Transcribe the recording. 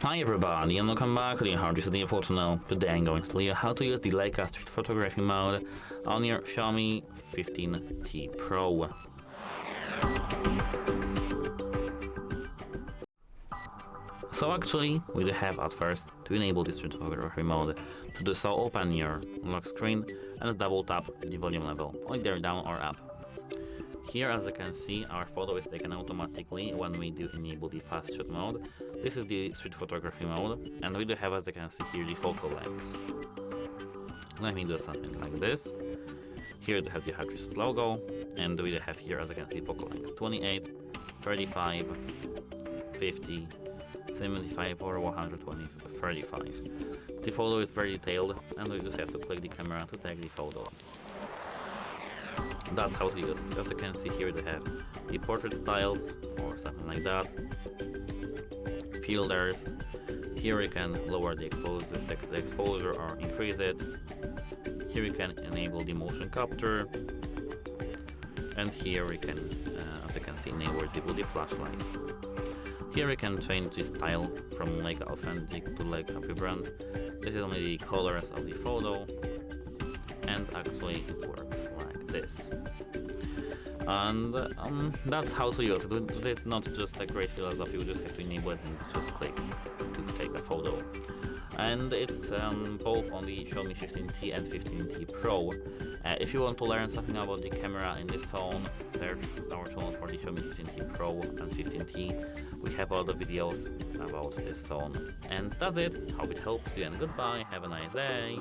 Hi everybody and welcome back to the HardReset.Info channel. Today I'm going to tell you how to use the Leica Street Photography Mode on your Xiaomi 15T Pro. So actually, we do have at first to enable the Street Photography Mode. To do so, open your lock screen and double tap the volume level, either down or up. Here, as you can see, our photo is taken automatically when we do enable the fast shot mode. This is the street photography mode, and we do have, as you can see here, the focal lengths. Let me do something like this. Here we have the HardReset logo, and we do have here, as you can see, focal lengths 28, 35, 50, 75 or 120, 35. The photo is very detailed, and we just have to click the camera to take the photo. That's how to use it. As you can see here, they have the portrait styles or something like that, filters. Here you can lower the exposure or increase it. Here you can enable the motion capture, and here we can, as you can see, enable the flashlight. Here you can change the style from Leica Authentic to Leica Vibrant. This is only the colors of the photo, and actually it works like this. And that's how to use it. It's not just a great philosophy, you just have to enable it and just click to take a photo. And it's both on the Xiaomi 15T and 15T Pro. If you want to learn something about the camera in this phone, search our channel for the Xiaomi 15T Pro and 15T. We have all the videos about this phone. And that's it. Hope it helps you, and goodbye. Have a nice day.